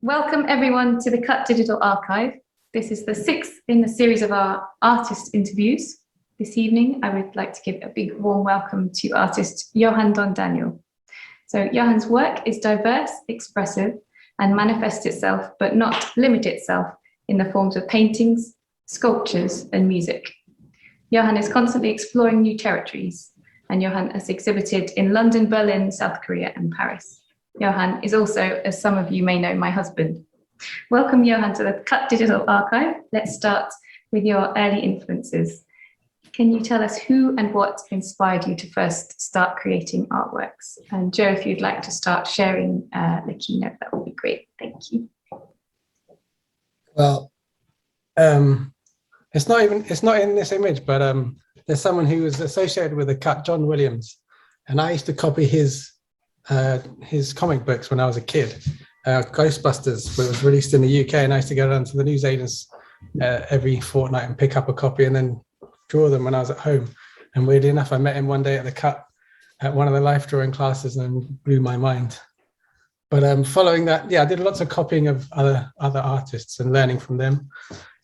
Welcome everyone to the Cut Digital Archive. This is the 6th in the series of our artist interviews. This evening, I would like to give a big warm welcome to artist Johann Don Daniel. So Johann's work is diverse, expressive, and manifests itself, but not limit itself, in the forms of paintings, sculptures, and music. Johann is constantly exploring new territories, and Johann has exhibited in London, Berlin, South Korea, and Paris. Johann is also, as some of you may know, my husband. Welcome, Johann, to the Cut Digital Archive. Let's start with your early influences. Can you tell us who and what inspired you to first start creating artworks? And Joe, if you'd like to start sharing the keynote, that would be great. Thank you. Well, it's not in this image, but there's someone who was associated with the cut, John Williams, and I used to copy his comic books when I was a kid. Ghostbusters was released in the UK, and I used to go down to the newsagents every fortnight and pick up a copy and then draw them when I was at home. And weirdly enough, I met him one day at the cut at one of the life drawing classes and blew my mind. But following that, yeah, I did lots of copying of other artists and learning from them.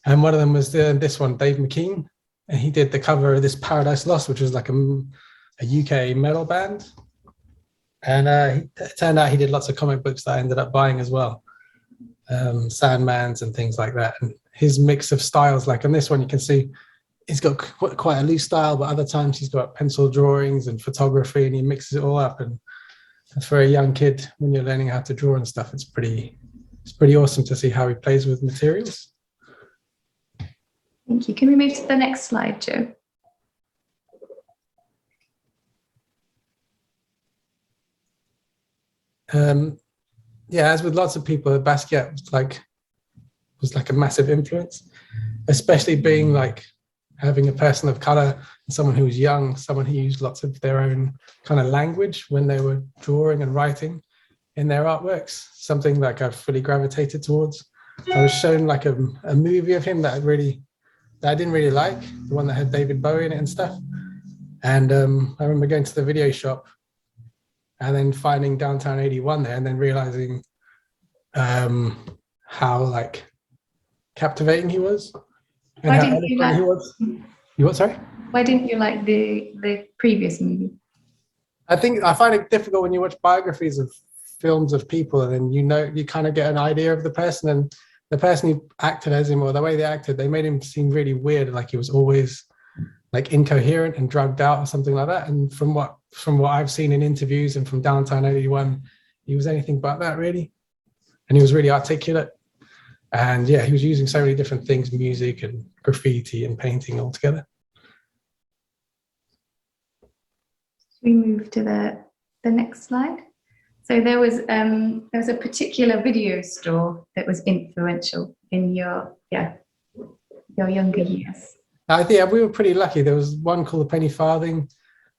And one of them was this one, Dave McKean, and he did the cover of this Paradise Lost, which was like a UK metal band. And it turned out he did lots of comic books that I ended up buying as well, Sandmans and things like that. And his mix of styles, like on this one, you can see he's got quite a loose style, but other times he's got pencil drawings and photography, and he mixes it all up. And for a young kid, when you're learning how to draw and stuff, it's pretty awesome to see how he plays with materials. Thank you. Can we move to the next slide, Joe? Yeah, as with lots of people, Basquiat was like a massive influence, especially being like having a person of color, someone who was young, someone who used lots of their own kind of language when they were drawing and writing in their artworks, something like I've fully gravitated towards. I was shown like a movie of him that I didn't really like, the one that had David Bowie in it and stuff. And I remember going to the video shop and then finding Downtown 81 there, and then realizing how like captivating he was. And why how didn't you like? he was. You what? Sorry. Why didn't you like the previous movie? I think I find it difficult when you watch biographies of films of people, and then you kind of get an idea of the person, and the person who acted as him or the way they acted, they made him seem really weird, like he was always like incoherent and drugged out or something like that. And from what I've seen in interviews and from Downtown 81, he was anything but that, really. And he was really articulate. And yeah, he was using so many different things, music and graffiti and painting all together. We move to the next slide. So there was a particular video store that was influential in your younger years. I think we were pretty lucky. There was one called the Penny Farthing.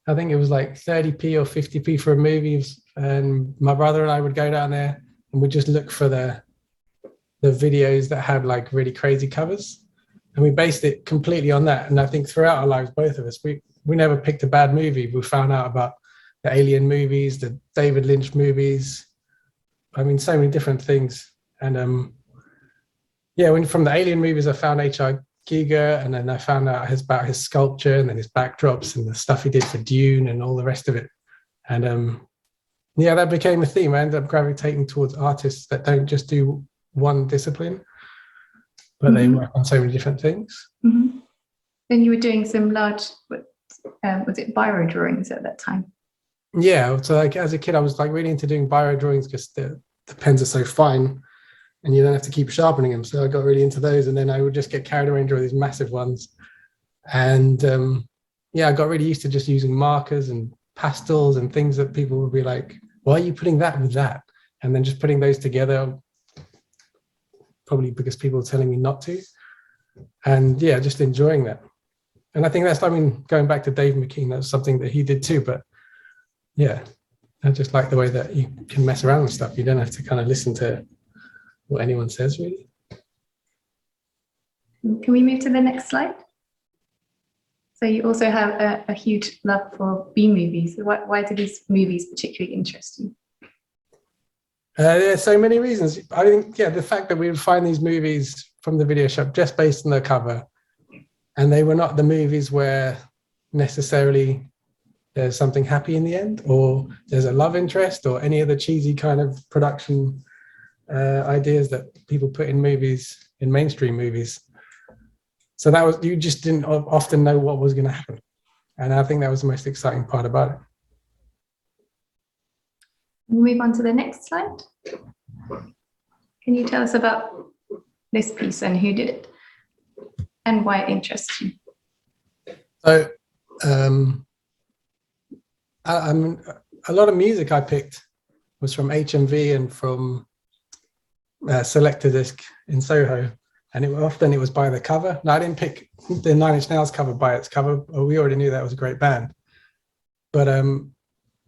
I think it was like 30p or 50p for a movie. And my brother and I would go down there and we'd just look for the videos that had like really crazy covers. And we based it completely on that. And I think throughout our lives, both of us, we never picked a bad movie. We found out about the Alien movies, the David Lynch movies. I mean, so many different things. And from the Alien movies, I found H.R. Giger, and then I found out about his sculpture and then his backdrops and the stuff he did for Dune and all the rest of it. And that became a theme. I ended up gravitating towards artists that don't just do one discipline, but they work on so many different things. Mm-hmm. Then you were doing some large, was it biro drawings at that time? Yeah, so like as a kid, I was like really into doing biro drawings because the pens are so fine and you don't have to keep sharpening them. So I got really into those, and then I would just get carried away and draw these massive ones. And I got really used to just using markers and pastels and things that people would be like, why are you putting that with that? And then just putting those together, probably because people were telling me not to. And yeah, just enjoying that. And I think going back to Dave McKean, that's something that he did too. But yeah, I just like the way that you can mess around with stuff. You don't have to kind of listen to what anyone says, really. Can we move to the next slide? So you also have a huge love for B movies. Why do these movies particularly interest you? There's so many reasons. I think, the fact that we would find these movies from the video shop just based on the cover, and they were not the movies where necessarily there's something happy in the end, or there's a love interest, or any of the cheesy kind of production ideas that people put in movies, in mainstream movies. So that was, you just didn't often know what was going to happen. And I think that was the most exciting part about it. We'll move on to the next slide. Can you tell us about this piece and who did it and why it interests you? So a lot of music I picked was from HMV and from Selector Disc in Soho, and it was by the cover. Now, I didn't pick the Nine Inch Nails cover by its cover. We already knew that was a great band, but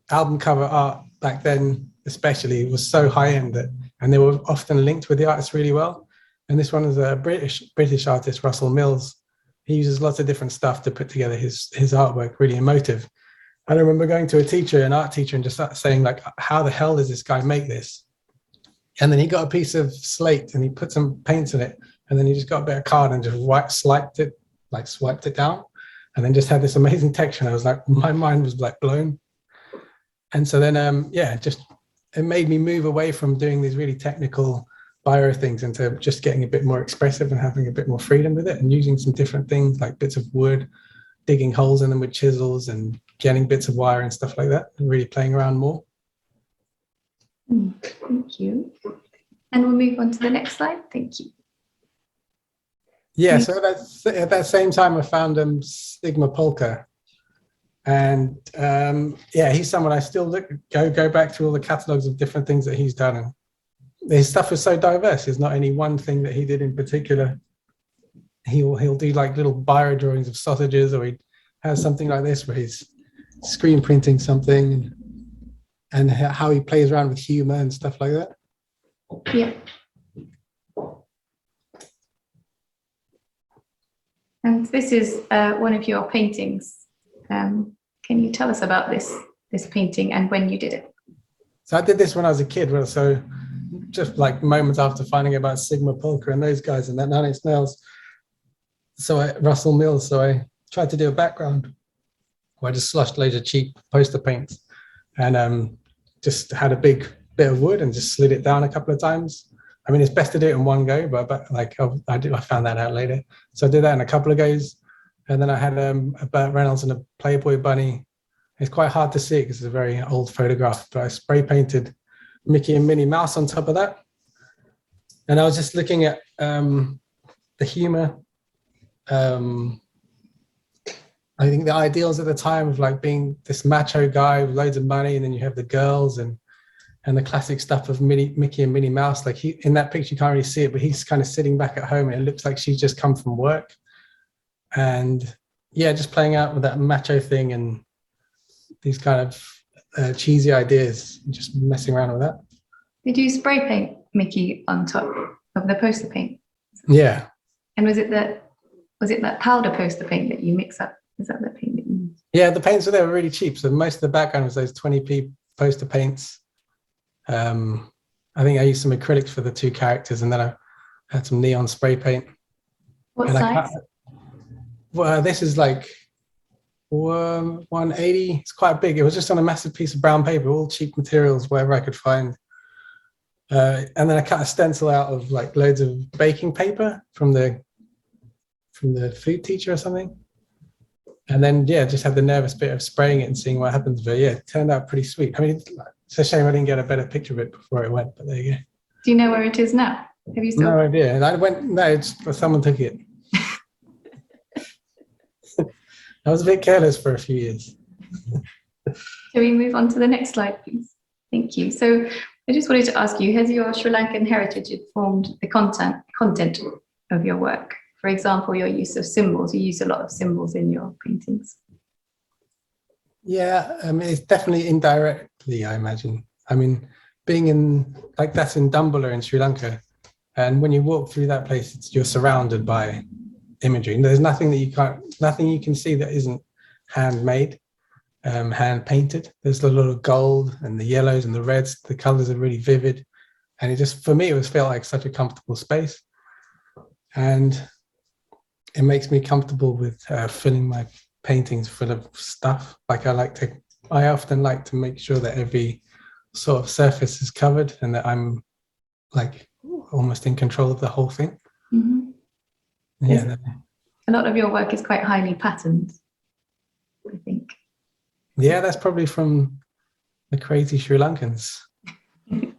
album cover art back then especially was so high end and they were often linked with the artist really well. And this one is a British artist, Russell Mills. He uses lots of different stuff to put together his artwork, really emotive. I remember going to an art teacher, and just saying, like, how the hell does this guy make this? And then he got a piece of slate and he put some paints in it, and then he just got a bit of card and just swiped it down, and then just had this amazing texture. And I was like, my mind was like blown. And so then, it made me move away from doing these really technical bio things into just getting a bit more expressive and having a bit more freedom with it, and using some different things like bits of wood, digging holes in them with chisels and getting bits of wire and stuff like that, and really playing around more. Thank you. And we'll move on to the next slide. Thank you. Yeah, so at that same time I found Sigma Polka. And he's someone I still go back to all the catalogs of different things that he's done. And his stuff is so diverse. There's not any one thing that he did in particular. He'll do like little bio drawings of sausages, or he has something like this where he's screen printing something, and how he plays around with humor and stuff like that. Yeah. And this is one of your paintings. Can you tell us about this painting and when you did it? So I did this when I was a kid. So just like moments after finding out about Sigma Polka and those guys and that Nine Inch Nails. Russell Mills. So I tried to do a background where I just sloshed loads of cheap poster paints, and just had a big bit of wood and just slid it down a couple of times. I mean, it's best to do it in one go, but I found that out later. So I did that in a couple of goes. And then I had a Burt Reynolds and a Playboy bunny. It's quite hard to see because it's a very old photograph, but I spray painted Mickey and Minnie Mouse on top of that. And I was just looking at the humor. I think the ideals at the time of like being this macho guy with loads of money, and then you have the girls and the classic stuff of Mickey and Minnie Mouse. Like in that picture, you can't really see it, but he's kind of sitting back at home and it looks like she's just come from work. And just playing out with that macho thing and these kind of cheesy ideas, and just messing around with that. Did you spray paint Mickey on top of the poster paint? Yeah. And was it that powder poster paint that you mix up? Is that the paint that you use? Yeah, the paints were really cheap. So most of the background was those 20p poster paints. I think I used some acrylics for the two characters, and then I had some neon spray paint. What size? Well, this is like 180. It's quite big. It was just on a massive piece of brown paper, all cheap materials, whatever I could find. And then I cut a stencil out of like loads of baking paper from the food teacher or something. And then, just had the nervous bit of spraying it and seeing what happens. But it turned out pretty sweet. I mean, it's a shame I didn't get a better picture of it before it went, but there you go. Do you know where it is now? Have you still? No idea. And someone took it. I was a bit careless for a few years. Shall we move on to the next slide, please? Thank you. So I just wanted to ask you, has your Sri Lankan heritage informed the content of your work? For example, your use of symbols. You use a lot of symbols in your paintings. Yeah, I mean, it's definitely indirectly, I imagine. I mean, being that's in Dumbula in Sri Lanka, and when you walk through that place, you're surrounded by imagery. There's nothing you can see that isn't handmade, hand painted. There's a lot of gold and the yellows and the reds. The colors are really vivid. And it just, for me, it was felt like such a comfortable space. And it makes me comfortable with filling my paintings full of stuff. Like I often like to make sure that every sort of surface is covered and that I'm like almost in control of the whole thing. Mm-hmm. Yeah. A lot of your work is quite highly patterned, I think. Yeah, that's probably from the crazy Sri Lankans. Do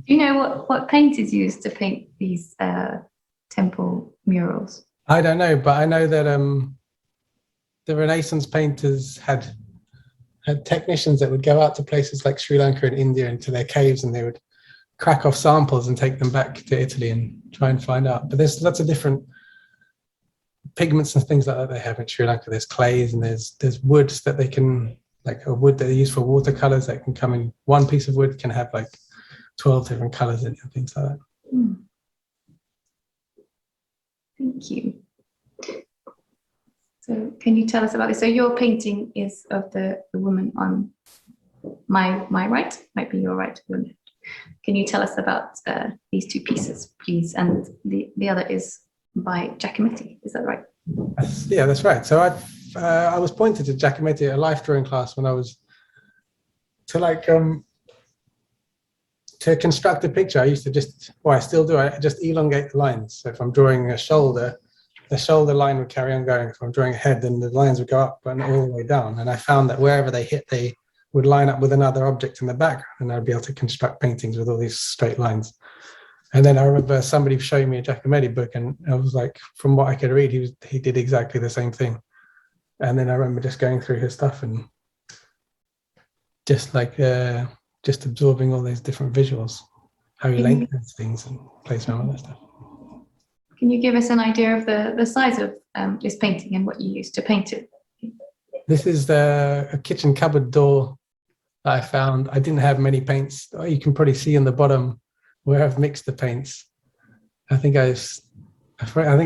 you know what paint is used to paint these temple murals? I don't know, but I know that the Renaissance painters had technicians that would go out to places like Sri Lanka and India into their caves, and they would crack off samples and take them back to Italy and try and find out. But there's lots of different pigments and things like that they have in Sri Lanka. There's clays and there's woods that they can, like a wood that they use for watercolors that can come in, one piece of wood can have like 12 different colors in it and things like that. Mm. Thank you. So can you tell us about this? So your painting is of the woman on my right, might be your right. Can you tell us about these two pieces, please? And the other is by Giacometti, is that right? Yeah, that's right. So I was pointed to Giacometti at a life drawing class when I was to construct a picture. I used to just, well, I still do, I just elongate the lines. So if I'm drawing a shoulder, the shoulder line would carry on going. If I'm drawing a head, then the lines would go up and all the way down. And I found that wherever they hit, they would line up with another object in the background, and I'd be able to construct paintings with all these straight lines. And then I remember somebody showing me a Giacometti book, and I was like, from what I could read, he did exactly the same thing. And then I remember just going through his stuff and just absorbing all those different visuals, how he lengthens things and plays around with that stuff. Can you give us an idea of the size of this painting and what you used to paint it? This is a kitchen cupboard door that I found. I didn't have many paints. You can probably see in the bottom where I've mixed the paints. I think I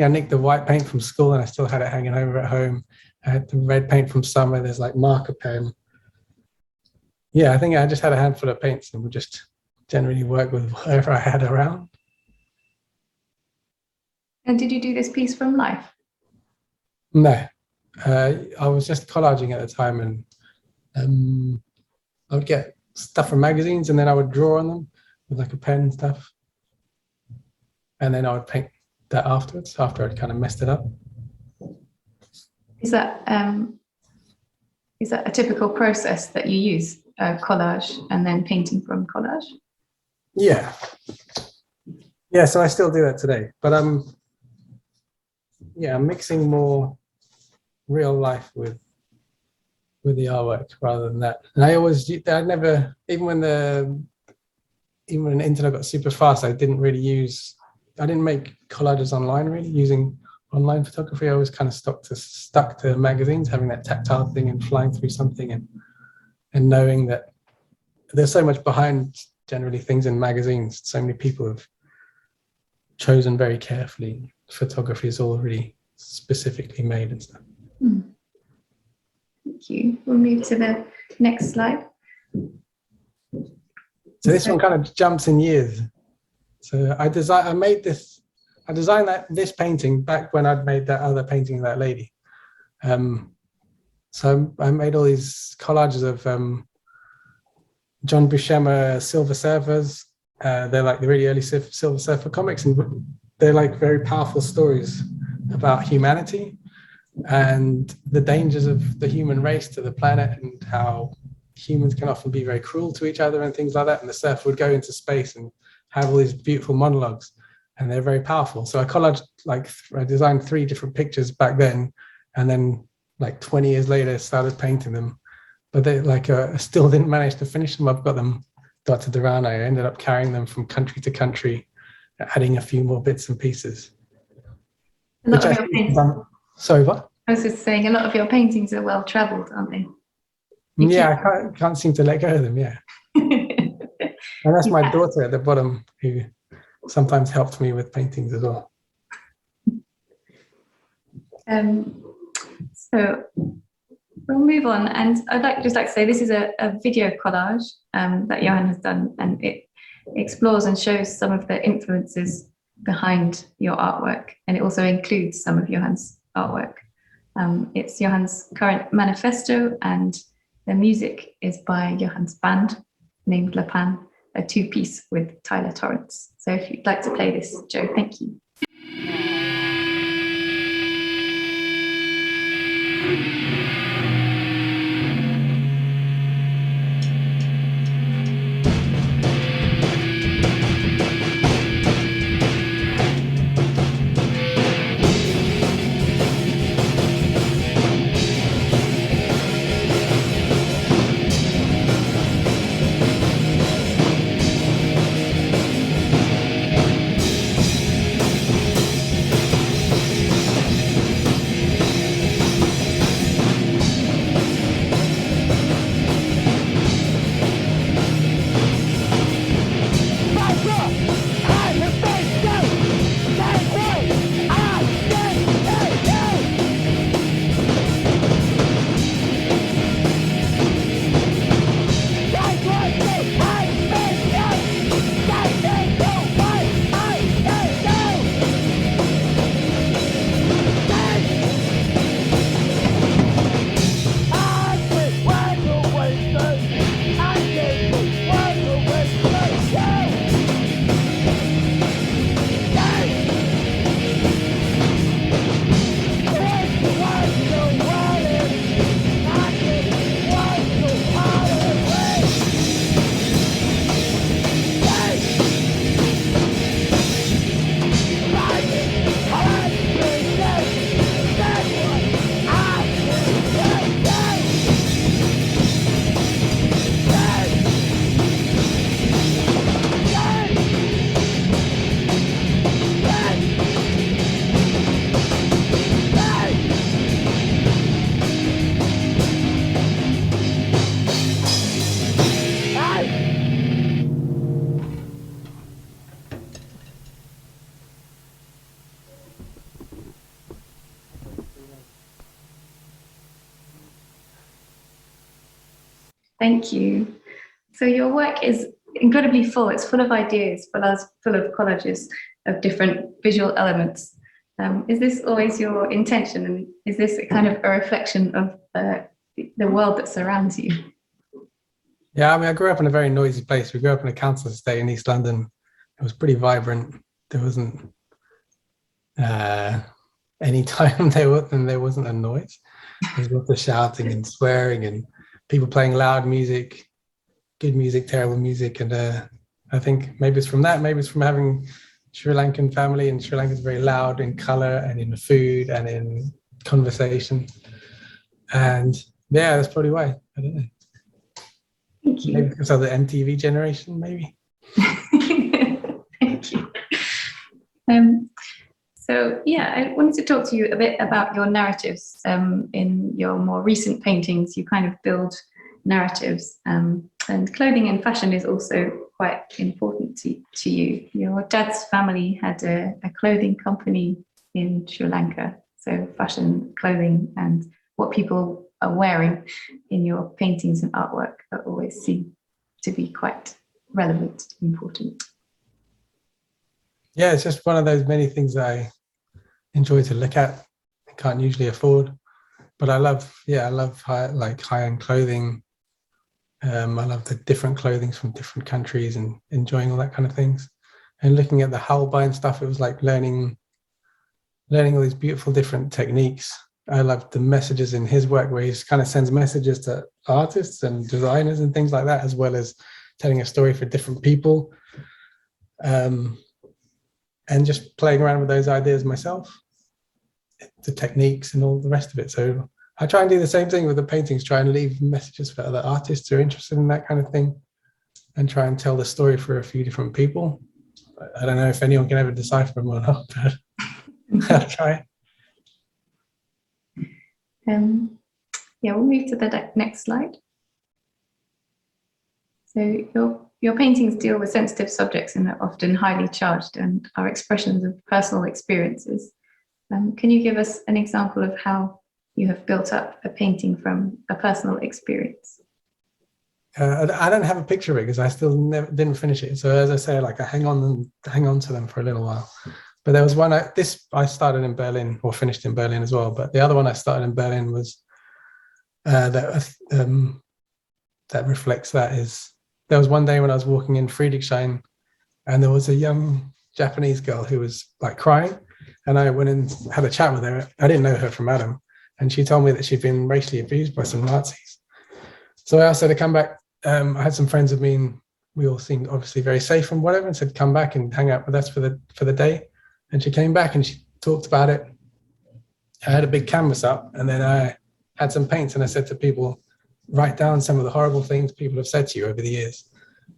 nicked the white paint from school and I still had it hanging over at home. I had the red paint from summer. There's like marker pen. Yeah, I think I just had a handful of paints and would just generally work with whatever I had around. And did you do this piece from life? No, I was just collaging at the time, and I would get stuff from magazines and then I would draw on them with like a pen and stuff. And then I would paint that afterwards, after I'd kind of messed it up. Is that a typical process that you use, collage and then painting from collage? Yeah. Yeah, so I still do that today, but I'm mixing more real life with the artwork rather than that. And even when the internet got super fast, I didn't make collages online really, using online photography. I was kind of stuck to magazines, having that tactile thing and flying through something and knowing that there's so much behind generally things in magazines. So many people have chosen very carefully. Photography is already specifically made and stuff. Thank you. We'll move to the next slide. So this one kind of jumps in years. So I designed this painting back when I'd made that other painting of that lady. So I made all these collages of John Buscema Silver Surfers. They're like the really early Silver Surfer comics, and they're like very powerful stories about humanity and the dangers of the human race to the planet, and how humans can often be very cruel to each other and things like that. And the surfer would go into space and have all these beautiful monologues, and they're very powerful. So I designed 3 different pictures back then, and then like 20 years later started painting them, but they still didn't manage to finish them. I've got them dotted around. I ended up carrying them from country to country, adding a few more bits and pieces. Sorry, what? I was just saying, a lot of your paintings are well traveled, aren't they? I can't seem to let go of them. Yeah. And that's my daughter at the bottom, who sometimes helped me with paintings as well. So we'll move on, and I'd like to say this is a video collage that Johann has done, and explores and shows some of the influences behind your artwork, and it also includes some of Johann's artwork. It's Johann's current manifesto, and the music is by Johann's band named Le Pan, a two-piece with Tyler Torrance. So if you'd like to play this, Joe, thank you. Thank you. So your work is incredibly full. It's full of ideas, full of collages of different visual elements. Is this always your intention? And is this a kind of a reflection of the world that surrounds you? Yeah, I mean, I grew up in a very noisy place. We grew up in a council estate in East London. It was pretty vibrant. There wasn't any time there wasn't a noise. There was lots of shouting and swearing and people playing loud music, good music, terrible music. And I think maybe it's from that, maybe it's from having Sri Lankan family, and Sri Lanka is very loud in color and in the food and in conversation. And yeah, that's probably why. I don't know. Thank you. Maybe because of the MTV generation, maybe. Thank you. So yeah, I wanted to talk to you a bit about your narratives. In your more recent paintings, you kind of build narratives, and clothing and fashion is also quite important to you. Your dad's family had a clothing company in Sri Lanka, so fashion, clothing, and what people are wearing in your paintings and artwork are always seen to be quite relevant, important. Yeah, it's just one of those many things I enjoy to look at. I can't usually afford, but I love high-end clothing. I love the different clothings from different countries and enjoying all that kind of things. And looking at the Holbein stuff, it was like learning all these beautiful different techniques. I love the messages in his work where he kind of sends messages to artists and designers and things like that, as well as telling a story for different people. And just playing around with those ideas myself, the techniques and all the rest of it. So I try and do the same thing with the paintings, try and leave messages for other artists who are interested in that kind of thing, and try and tell the story for a few different people. I don't know if anyone can ever decipher them or not, but I'll try. Yeah, we'll move to the next slide. So your paintings deal with sensitive subjects and are often highly charged and are expressions of personal experiences. Can you give us an example of how you have built up a painting from a personal experience? I don't have a picture of it because I still never didn't finish it. So as I say, like I hang on to them for a little while. But there was one I started in Berlin or finished in Berlin as well. But the other one I started in Berlin was that reflects that is there was one day when I was walking in Friedrichshain and there was a young Japanese girl who was like crying, and I went and had a chat with her. I didn't know her from Adam, and she told me that she'd been racially abused by some Nazis. So I asked her to come back. I had some friends with me, and we all seemed obviously very safe and whatever, and said come back and hang out with us for the day. And she came back and she talked about it. I had a big canvas up, and then I had some paints, and I said to people, write down some of the horrible things people have said to you over the years.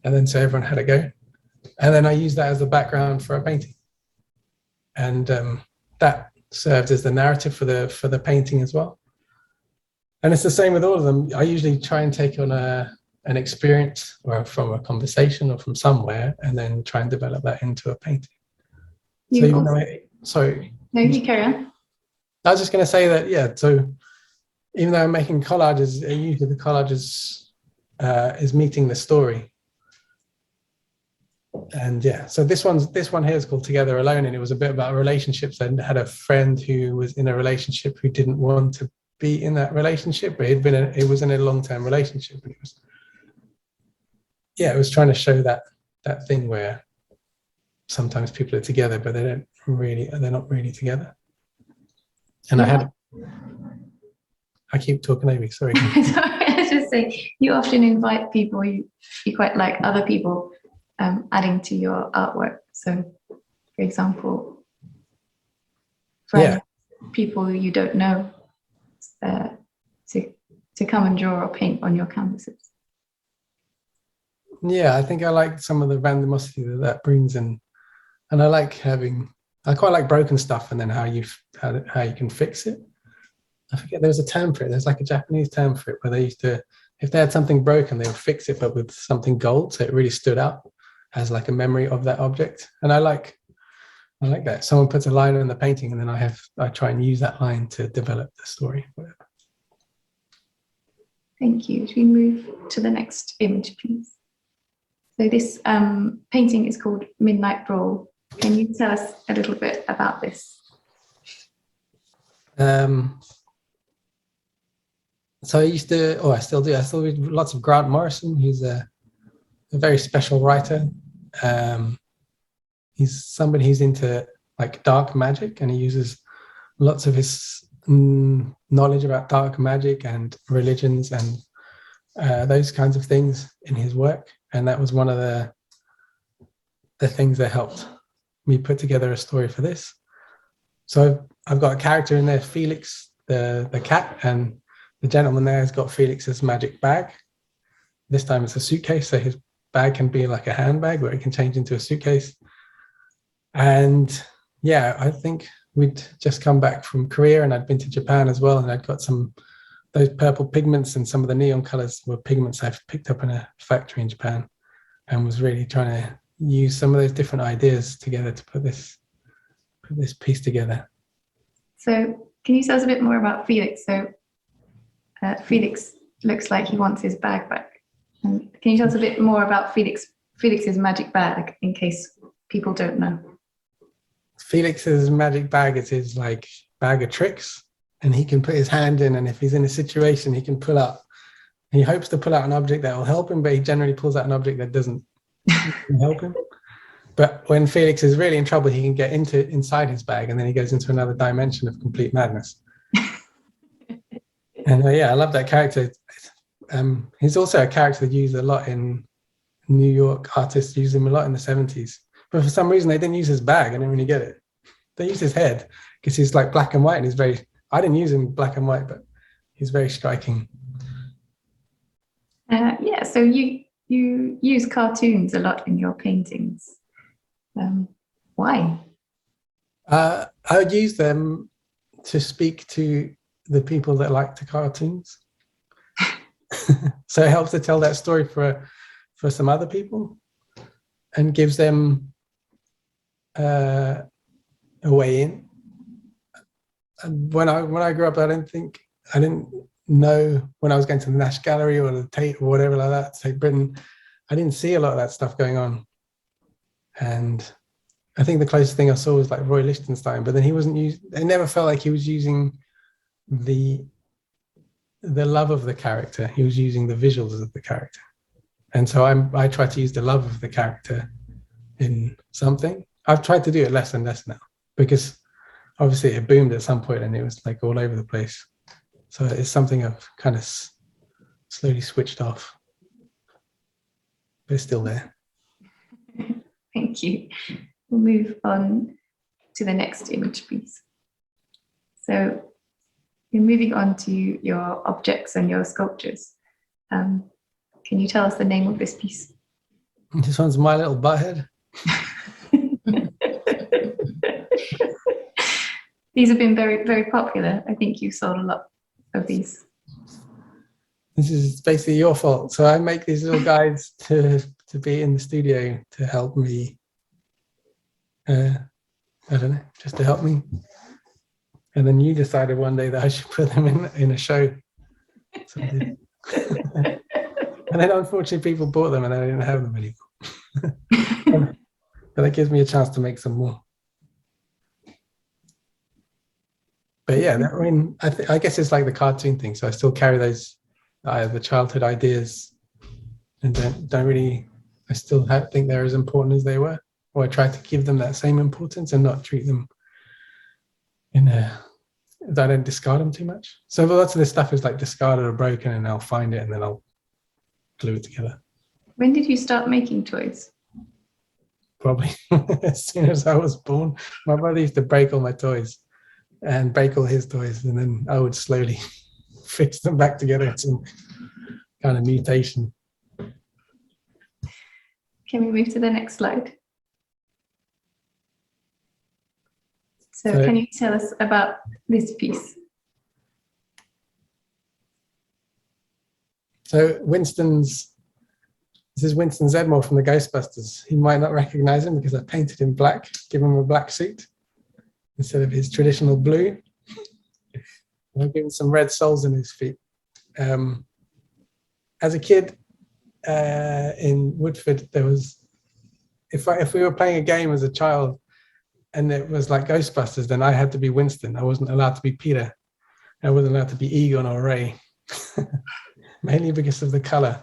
And then so everyone had a go. And then I used that as the background for a painting. And that served as the narrative for the painting as well. And it's the same with all of them. I usually try and take on an experience or from a conversation or from somewhere, and then try and develop that into a painting. So even though sorry. No, you carry on. I was just going to say that, yeah, so even though I'm making collages, usually the collages is meeting the story. And yeah, so this one here is called Together Alone, and it was a bit about relationships. I had a friend who was in a relationship who didn't want to be in that relationship, but it was in a long-term relationship, and it was trying to show that thing where sometimes people are together, but they're not really together. And I keep talking over you, sorry. Sorry, I was just saying, you often invite people you quite like, other people adding to your artwork. So, for example, friends, people you don't know, to come and draw or paint on your canvases. Yeah, I think I like some of the randomosity that brings in, and I quite like broken stuff, and then how you can fix it. I forget, there was a term for it. There's like a Japanese term for it where they used to, if they had something broken, they would fix it, but with something gold, so it really stood out as like a memory of that object. And I like that. Someone puts a line in the painting, and then I try and use that line to develop the story. Whatever. Thank you. Should we move to the next image, please? So this painting is called Midnight Brawl. Can you tell us a little bit about this? So I still read lots of Grant Morrison. He's a very special writer. He's somebody who's into like dark magic, and he uses lots of his knowledge about dark magic and religions and those kinds of things in his work. And that was one of the things that helped me put together a story for this. So I've got a character in there, Felix, the cat, and the gentleman there has got Felix's magic bag. This time it's a suitcase, so his bag can be like a handbag where it can change into a suitcase. And yeah, I think we'd just come back from Korea, and I'd been to Japan as well, and I'd got those purple pigments, and some of the neon colors were pigments I've picked up in a factory in Japan, and was really trying to use some of those different ideas together to put this piece together. So can you tell us a bit more about Felix? So Felix looks like he wants his bag back. And can you tell us a bit more about Felix's magic bag, in case people don't know? Felix's magic bag is his like bag of tricks, and he can put his hand in, and if he's in a situation, he can pull out. He hopes to pull out an object that will help him, but he generally pulls out an object that doesn't help him. But when Felix is really in trouble, he can get inside his bag, and then he goes into another dimension of complete madness. And I love that character. He's also a character used a lot in New York. Artists use him a lot in the 70s. But for some reason, they didn't use his bag. I didn't really get it. They used his head because he's like black and white, and I didn't use him black and white, but he's very striking. So you use cartoons a lot in your paintings. Why? I would use them to speak to the people that like the cartoons. So it helps to tell that story for some other people, and gives them a way in. And when I grew up, I didn't know when I was going to the Nash Gallery or the Tate or whatever like that, Tate Britain, I didn't see a lot of that stuff going on. And I think the closest thing I saw was like Roy Lichtenstein, but then he wasn't it never felt like he was using the love of the character. He was using the visuals of the character. And so I try to use the love of the character in something. I've tried to do it less and less now because obviously it boomed at some point and it was like all over the place. So it's something I've kind of slowly switched off, but it's still there. Thank you. We'll move on to the next image, please. So we're moving on to your objects and your sculptures. Can you tell us the name of this piece? This one's My Little Butthead. These have been very, very popular. I think you sold a lot of these. This is basically your fault. So I make these little guides to be in the studio to help me. I don't know, just to help me. And then you decided one day that I should put them in a show. So I did. And then unfortunately people bought them and I didn't have them anymore. But that gives me a chance to make some more. But yeah, I mean, I guess it's like the cartoon thing. So I still carry those, the childhood ideas, and don't really, I still think they're as important as they were. Or I try to give them that same importance and not treat them that I don't discard them too much. So lots of this stuff is like discarded or broken and I'll find it and then I'll glue it together. When did you start making toys? Probably as soon as I was born. My brother used to break all my toys and break all his toys, and then I would slowly fix them back together in some kind of mutation. Can we move to the next slide? So can you tell us about this piece? So this is Winston Zedmore from the Ghostbusters. He might not recognize him because I painted him black, give him a black suit instead of his traditional blue. I've given some red soles in his feet. As a kid in Woodford, there was, if we were playing a game as a child and it was like Ghostbusters, then I had to be Winston. I wasn't allowed to be Peter. I wasn't allowed to be Egon or Ray, mainly because of the color.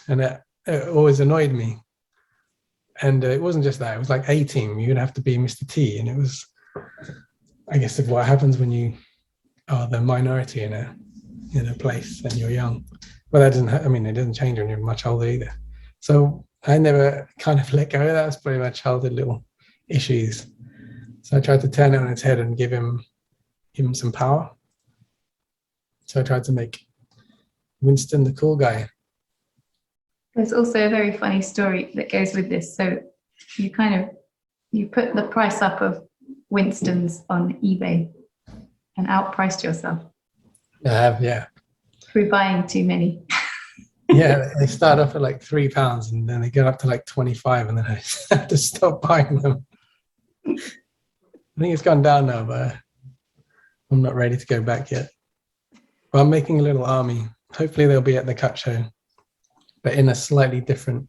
And it always annoyed me. And it wasn't just that, it was like A-Team. You'd have to be Mr. T. And it was, I guess, of what happens when you are the minority in a place and you're young. Well, that doesn't, it doesn't change when you're much older either. So I never kind of let go of that. That's pretty much childhood little issues. So I tried to turn it on its head and give him some power. So I tried to make Winston the cool guy. There's also a very funny story that goes with this. So you put the price up of Winston's on eBay and outpriced yourself. I have, yeah. Through buying too many. Yeah, they start off at like £3 and then they get up to like 25 and then I have to stop buying them. I think it's gone down now, but I'm not ready to go back yet. But I'm making a little army. Hopefully they'll be at the cut show, but in a slightly different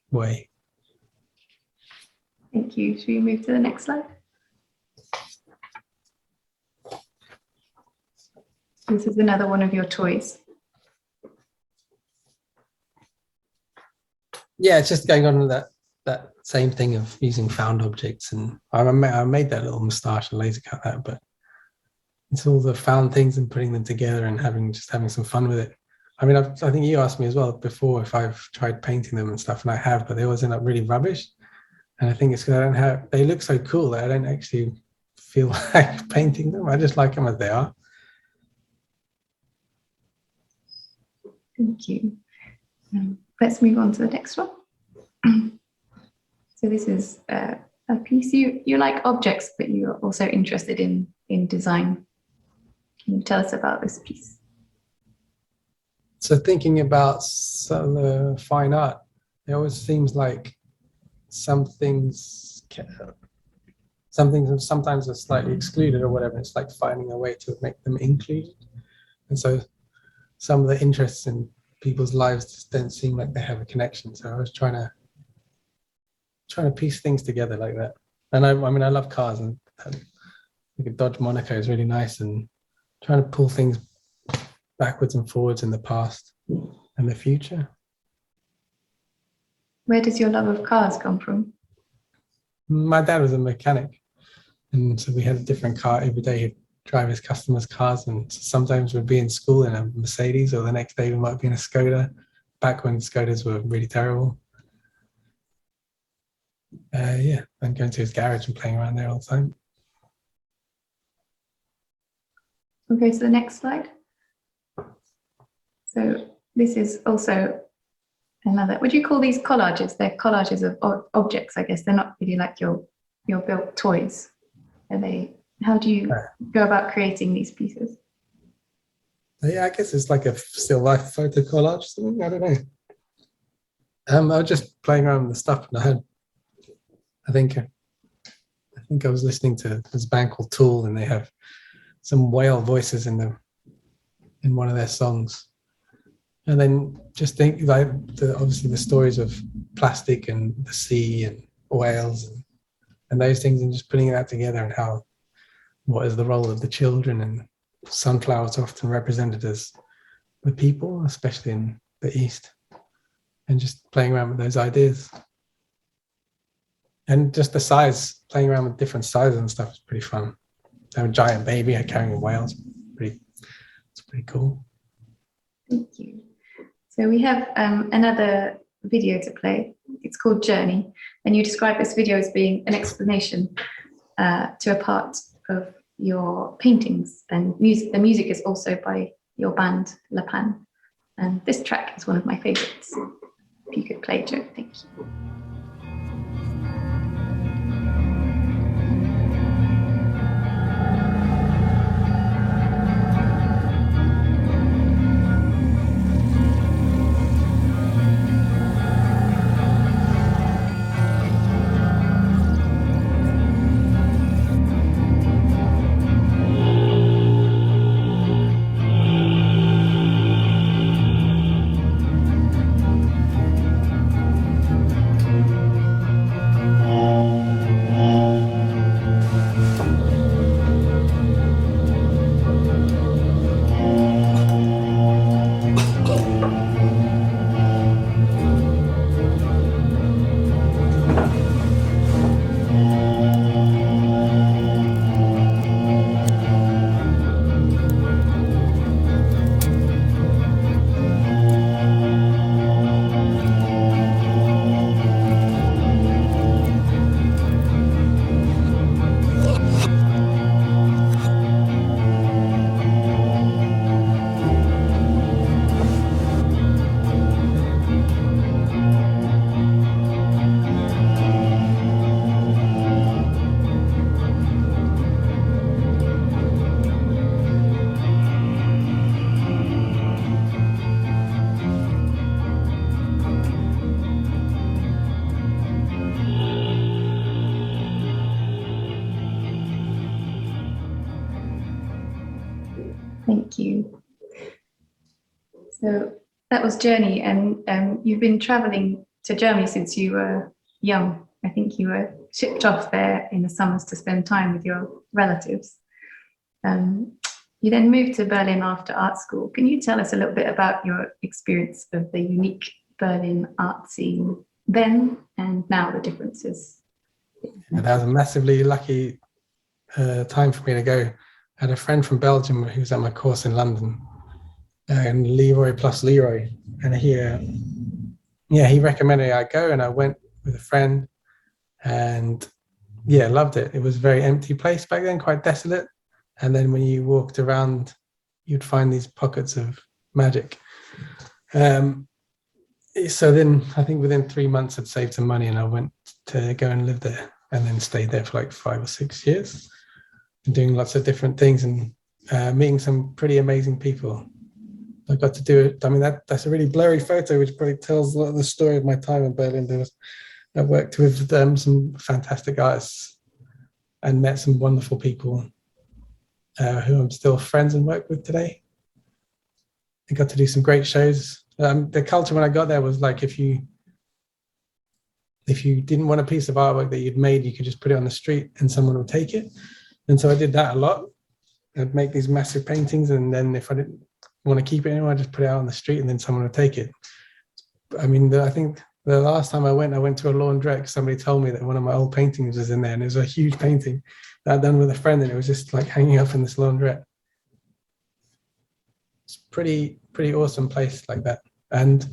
way. Thank you. Should we move to the next slide? This is another one of your toys. Yeah, it's just going on with that same thing of using found objects, and I made that little moustache and laser cut that, but it's all the found things and putting them together and having some fun with it. I mean, I think you asked me as well before if I've tried painting them and stuff, and I have, but they always end up really rubbish. And I think it's because they look so cool that I don't actually feel like painting them. I just like them as they are. Thank you. Let's move on to the next one. So this is a piece. You like objects, but you're also interested in design. Can you tell us about this piece? So thinking about some fine art, it always seems like some things some things sometimes are slightly excluded or whatever. It's like finding a way to make them included. And so some of the interests in people's lives just don't seem like they have a connection. So I was trying to piece things together like that. And I mean, I love cars, and like a Dodge Monaco is really nice, and trying to pull things backwards and forwards in the past and the future. Where does your love of cars come from? My dad was a mechanic, and so we had a different car every day. He'd drive his customers' cars, and sometimes we'd be in school in a Mercedes, or the next day we might be in a Skoda, back when Skodas were really terrible. Yeah, and going to his garage and playing around there all the time. We'll go to the next slide. So this is also another, would you call these collages? They're collages of objects, I guess. They're not really like your built toys. Are they? How do you go about creating these pieces? Yeah, I guess it's like a still life photo collage or something. I don't know. I was just playing around with the stuff, and I think I was listening to this band called Tool, and they have some whale voices in one of their songs. And then just think like obviously the stories of plastic and the sea and whales and those things, and just putting that together, and what is the role of the children, and sunflowers are often represented as the people, especially in the East, and just playing around with those ideas. And just the size, playing around with different sizes and stuff is pretty fun. I have a giant baby carrying a whale. It's pretty cool. Thank you. So we have another video to play. It's called Journey, and you describe this video as being an explanation to a part of your paintings and music. The music is also by your band, La Pan, and this track is one of my favorites. If you could play, Joe, thank you. Thank you. So that was Journey, and you've been traveling to Germany since you were young. I think you were shipped off there in the summers to spend time with your relatives. You then moved to Berlin after art school. Can you tell us a little bit about your experience of the unique Berlin art scene then and now, the differences? And that was a massively lucky time for me to go. I had a friend from Belgium who was at my course in London, and Leroy plus Leroy, and he recommended I go, and I went with a friend, and loved it. It was a very empty place back then, quite desolate, and then when you walked around, you'd find these pockets of magic. So then I think within 3 months I'd saved some money, and I went to go and live there, and then stayed there for like 5 or 6 years, and doing lots of different things, and meeting some pretty amazing people. I got to do it. I mean, that's a really blurry photo, which probably tells a lot of the story of my time in Berlin. I worked with some fantastic artists, and met some wonderful people who I'm still friends and work with today. I got to do some great shows. The culture when I got there was like, if you didn't want a piece of artwork that you'd made, you could just put it on the street and someone would take it. And so I did that a lot. I'd make these massive paintings, and then if I didn't want to keep it anymore, I just put it out on the street and then someone would take it. I mean, I think the last time I went to a laundrette. Somebody told me that one of my old paintings was in there, and it was a huge painting that I'd done with a friend, and it was just like hanging up in this laundrette. It's pretty awesome place like that. And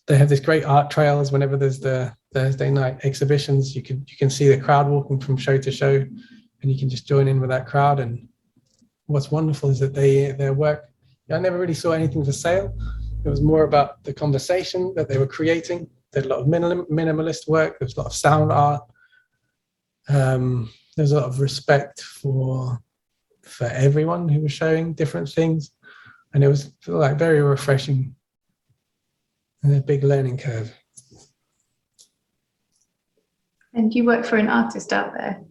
they have this great art trails whenever there's the Thursday night exhibitions. You can see the crowd walking from show to show, and you can just join in with that crowd. And what's wonderful is that their work, I never really saw anything for sale. It was more about the conversation that they were creating. They had a lot of minimalist work. There was a lot of sound art. There's a lot of respect for everyone who was showing different things, and it was like very refreshing and a big learning curve. And you work for an artist out there?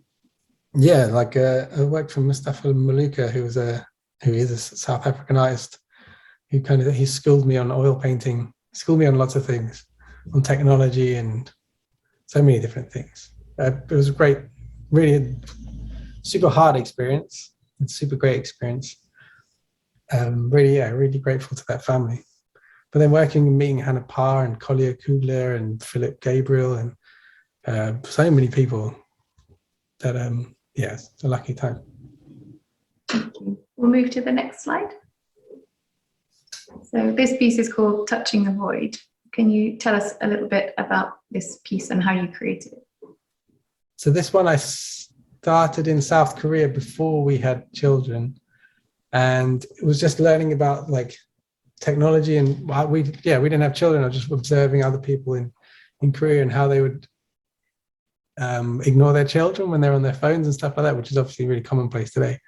Yeah, like I worked for Mustafa Maluka, who is a South African artist who he schooled me on oil painting, schooled me on lots of things, on technology and so many different things. It was a great, really super hard experience. It's super great experience. Really grateful to that family. But then working and meeting Hannah Parr and Collier Kugler and Philip Gabriel and so many people that, it's a lucky time. Thank you. We'll move to the next slide. So this piece is called Touching the Void. Can you tell us a little bit about this piece and how you created it? So this one I started in South Korea before we had children, and it was just learning about like technology, and we didn't have children. I was just observing other people in Korea and how they would ignore their children when they're on their phones and stuff like that, which is obviously really commonplace today,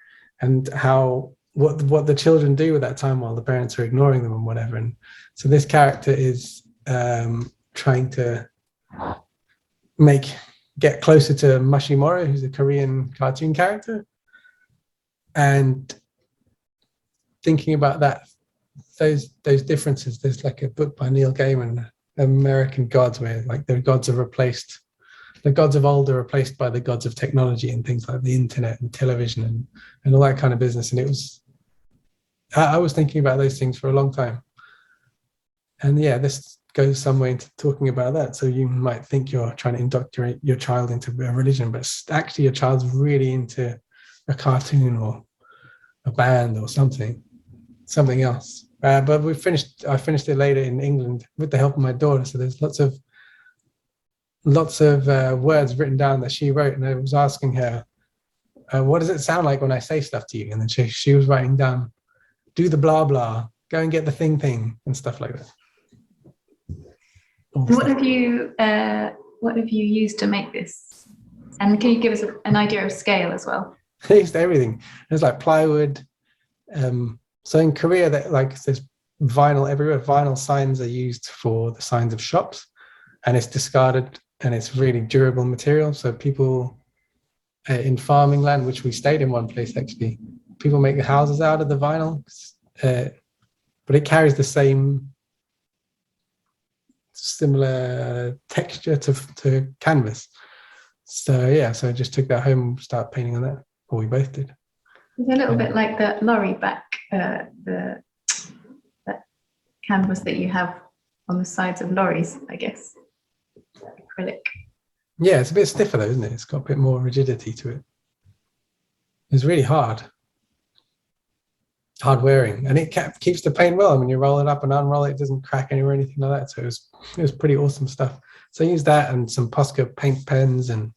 and how what the children do with that time while the parents are ignoring them and whatever. And so this character is trying to get closer to Mashimura, who's a Korean cartoon character, and thinking about those differences. There's like a book by Neil Gaiman, American Gods, where like the gods of old are replaced by the gods of technology and things like the internet and television and all that kind of business. And I was thinking about those things for a long time. And this goes some way into talking about that. So you might think you're trying to indoctrinate your child into a religion, but actually your child's really into a cartoon or a band or something else. But I finished it later in England with the help of my daughter. So there's lots of words written down that she wrote, and I was asking her, what does it sound like when I say stuff to you? And then she was writing down, do the blah blah, go and get the thing and stuff like that. And what have you used to make this? And can you give us an idea of scale as well? I used everything. There's like plywood. So in Korea, there's vinyl everywhere. Vinyl signs are used for the signs of shops, and it's discarded, and it's really durable material. So people in farming land, which we stayed in one place actually, people make houses out of the vinyl, but it carries the similar texture to canvas. So I just took that home and started painting on that, or we both did. It's a little bit like the lorry back, that canvas that you have on the sides of lorries, I guess. Acrylic. Yeah, it's a bit stiffer though, isn't it? It's got a bit more rigidity to it. It's really hard wearing, and it keeps the paint well. I mean, you roll it up and unroll it, it doesn't crack anywhere or anything like that. So it was pretty awesome stuff. So I used that and some Posca paint pens, and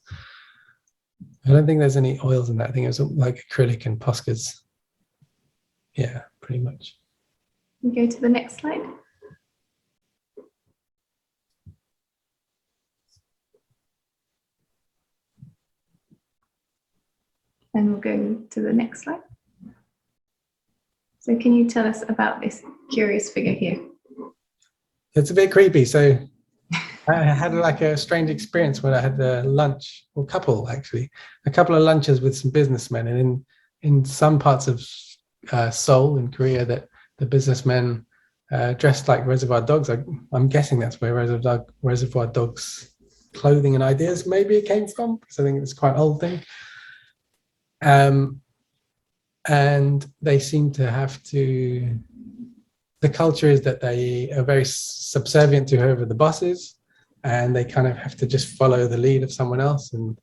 I don't think there's any oils in that. I think it was like acrylic and Poscas. Yeah, pretty much. We go to the next slide. And we'll go to the next slide. So can you tell us about this curious figure here? It's a bit creepy. So I had like a strange experience when I had a lunch, or couple actually, a couple of lunches with some businessmen, and in some parts of Seoul in Korea, that the businessmen dressed like Reservoir Dogs. I'm guessing that's where Reservoir Dogs clothing and ideas maybe it came from, because I think it's quite an old thing. And they seem to have to. The culture is that they are very subservient to whoever the boss is, and they kind of have to just follow the lead of someone else, and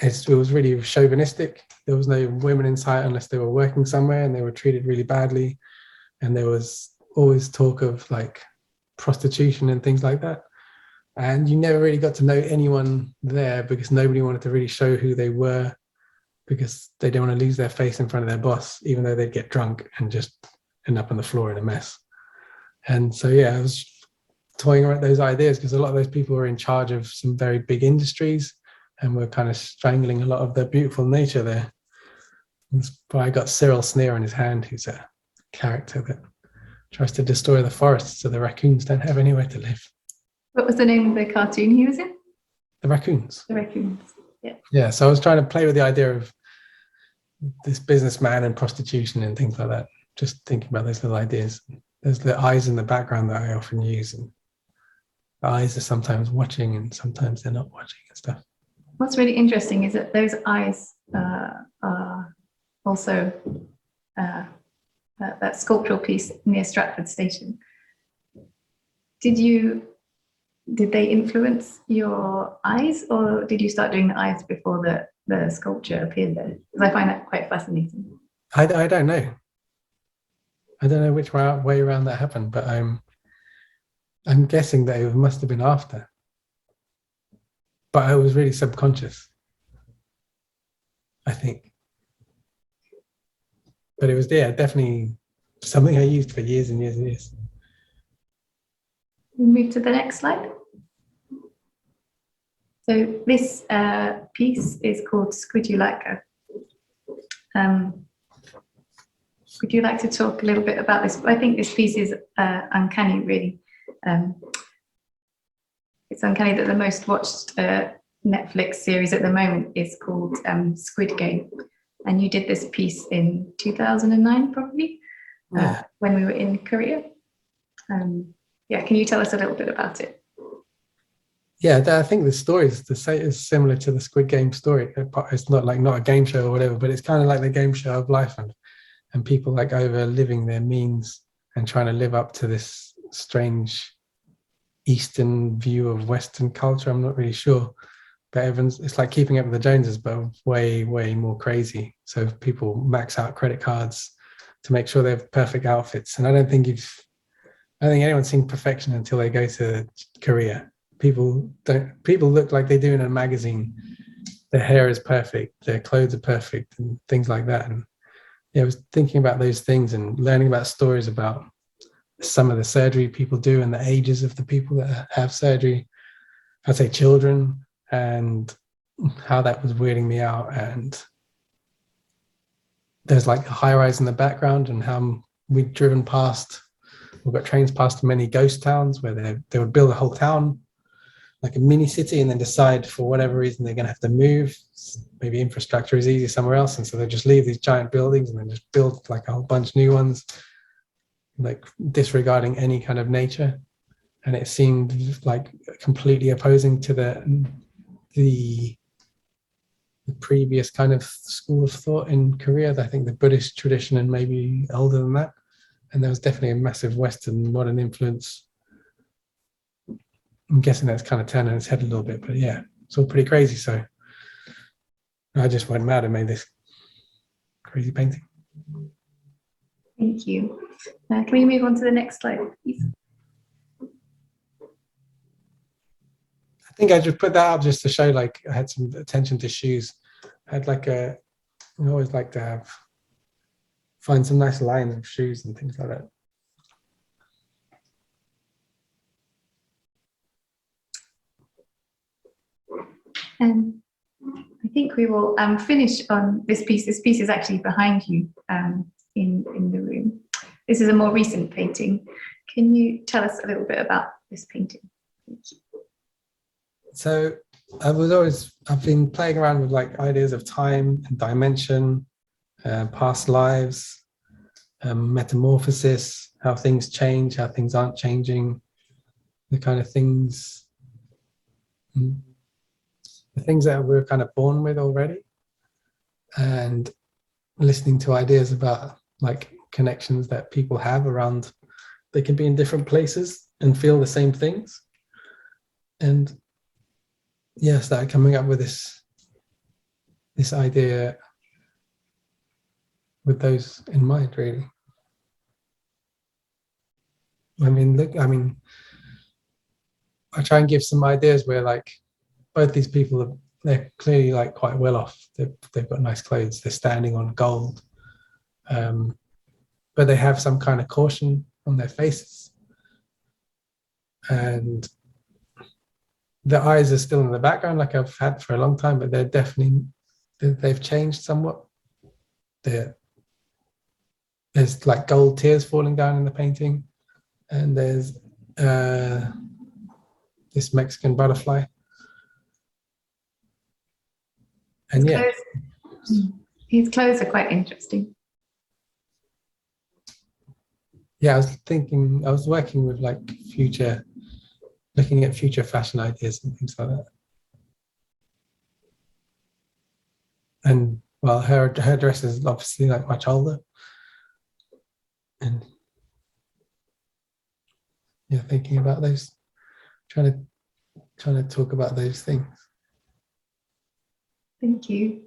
it was really chauvinistic. There was no women in sight unless they were working somewhere, and they were treated really badly, and there was always talk of like prostitution and things like that, and you never really got to know anyone there because nobody wanted to really show who they were, because they don't want to lose their face in front of their boss, even though they'd get drunk and just end up on the floor in a mess. And so yeah, I was toying around those ideas because a lot of those people were in charge of some very big industries and were kind of strangling a lot of their beautiful nature there. But I got Cyril Sneer on his hand, who's a character that tries to destroy the forest so the raccoons don't have anywhere to live. What was the name of the cartoon he was in? The raccoons. The raccoons. Yeah. Yeah, so I was trying to play with the idea of this businessman and prostitution and things like that. Just thinking about those little ideas. There's the eyes in the background that I often use, and the eyes are sometimes watching and sometimes they're not watching and stuff. What's really interesting is that those eyes are also that sculptural piece near Stratford Station. Did they influence your eyes, or did you start doing the eyes before the sculpture appeared there? Because I find that quite fascinating. I don't know. I don't know which way around that happened, but I'm guessing that it must have been after. But I was really subconscious, I think. But it was, yeah, definitely something I used for years and years and years. We move to the next slide. So this piece is called Squidgy Leica. Would you like to talk a little bit about this? I think this piece is uncanny, really. It's uncanny that the most watched Netflix series at the moment is called Squid Game. And you did this piece in 2009, probably, when we were in Korea. Yeah, can you tell us a little bit about it? Yeah, I think the story is similar to the Squid Game story. It's not a game show or whatever, but it's kind of like the game show of life, and people like overliving their means and trying to live up to this strange Eastern view of Western culture. I'm not really sure, but it's like keeping up with the Joneses, but way, way more crazy. So people max out credit cards to make sure they have perfect outfits. And I don't think anyone's seen perfection until they go to Korea. People look like they do in a magazine. Their hair is perfect, their clothes are perfect, and things like that. And yeah, I was thinking about those things and learning about stories about some of the surgery people do and the ages of the people that have surgery. I'd say children, and how that was weirding me out. And there's like a high rise in the background, and how we've got trains past many ghost towns where they would build a whole town, like a mini city, and then decide for whatever reason they're going to have to move. Maybe infrastructure is easy somewhere else, and so they just leave these giant buildings and then just build like a whole bunch of new ones, like disregarding any kind of nature. And it seemed like completely opposing to the previous kind of school of thought in Korea. I think the Buddhist tradition, and maybe older than that. And there was definitely a massive Western modern influence. I'm guessing that's kind of turned on its head a little bit, but yeah, it's all pretty crazy. So I just went mad and made this crazy painting. Thank you. Can we move on to the next slide, please? I think I just put that up just to show like I had some attention to shoes. I had I always like to find some nice lines of shoes and things like that. And I think we will finish on this piece. This piece is actually behind you in the room. This is a more recent painting. Can you tell us a little bit about this painting? Thank you. So I've been playing around with like ideas of time and dimension, past lives, metamorphosis, how things change, how things aren't changing, the kind of things, the things that we're kind of born with already, and listening to ideas about like connections that people have around. They can be in different places and feel the same things. And yeah, started coming up with this idea with those in mind, really. I try and give some ideas where like both these people they're clearly like quite well off. They've got nice clothes. They're standing on gold, but they have some kind of caution on their faces, and the eyes are still in the background, like I've had for a long time. But they've changed somewhat. There's like gold tears falling down in the painting, and there's this Mexican butterfly. And his clothes are quite interesting. Yeah, I was working with like looking at future fashion ideas and things like that. And well, her dress is obviously like much older. And yeah, thinking about those, trying to talk about those things. Thank you.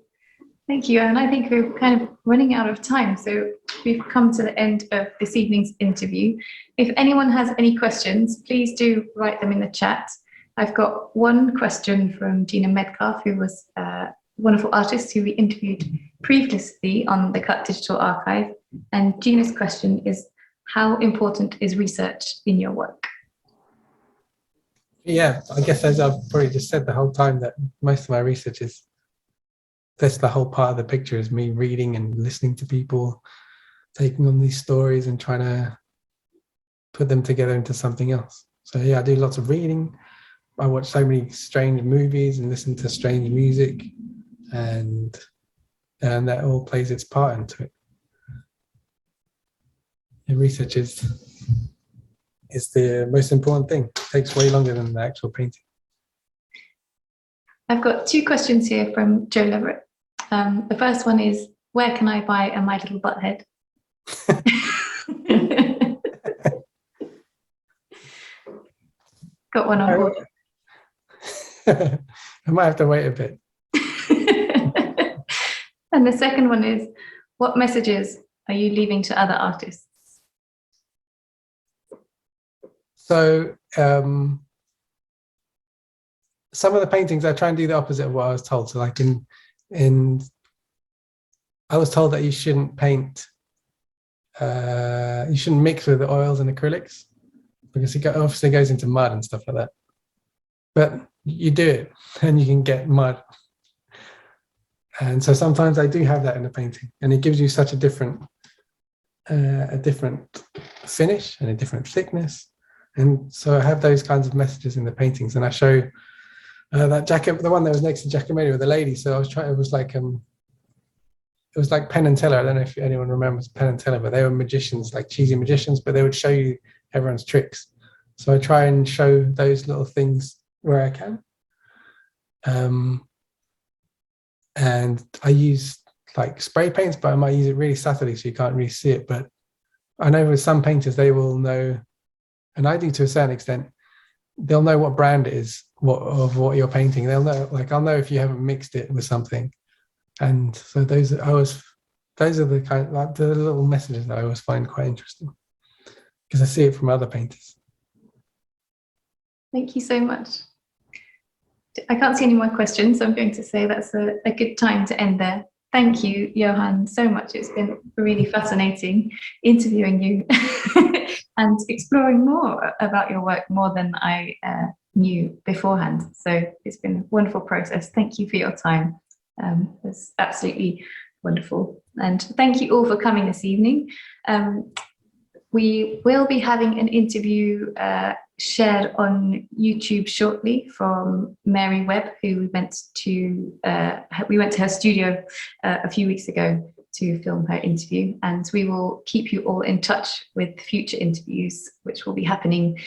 Thank you. And I think we're kind of running out of time. So we've come to the end of this evening's interview. If anyone has any questions, please do write them in the chat. I've got one question from Gina Metcalf, who was a wonderful artist who we interviewed previously on the Cut Digital Archive. And Gina's question is, how important is research in your work? Yeah, I guess as I've probably just said the whole time, that most of my research is, that's the whole part of the picture, is me reading and listening to people, taking on these stories and trying to put them together into something else. So yeah, I do lots of reading. I watch so many strange movies and listen to strange music, and that all plays its part into it. And research is the most important thing. It takes way longer than the actual painting. I've got two questions here from Joe Leverett. The first one is, where can I buy a My Little Butthead? Got one on board. I might have to wait a bit. And the second one is, what messages are you leaving to other artists? So some of the paintings, I try and do the opposite of what I was told. So like I was told that you shouldn't paint, you shouldn't mix with the oils and acrylics, because it obviously goes into mud and stuff like that. But you do it and you can get mud. And so sometimes I do have that in the painting, and it gives you such a different finish and a different thickness. And so I have those kinds of messages in the paintings, and I show that jacket, the one that was next to Giacometti with the lady. So I was trying, it was like Penn and Teller. I don't know if anyone remembers Penn and Teller, but they were magicians, like cheesy magicians, but they would show you everyone's tricks. So I try and show those little things where I can. And I use like spray paints, but I might use it really subtly so you can't really see it. But I know with some painters, they will know, and I do to a certain extent, they'll know what brand it is, of what you're painting. They'll know, like I'll know if you haven't mixed it with something. And so those are the kind, like the little messages that I always find quite interesting, because I see it from other painters. Thank you so much. I can't see any more questions, so I'm going to say that's a good time to end there. Thank you, Johann, so much. It's been really fascinating interviewing you and exploring more about your work, more than I knew beforehand. So it's been a wonderful process. Thank you for your time. It's absolutely wonderful. And thank you all for coming this evening. We will be having an interview shared on YouTube shortly from Mary Webb, who we went to her studio a few weeks ago to film her interview, and we will keep you all in touch with future interviews, which will be happening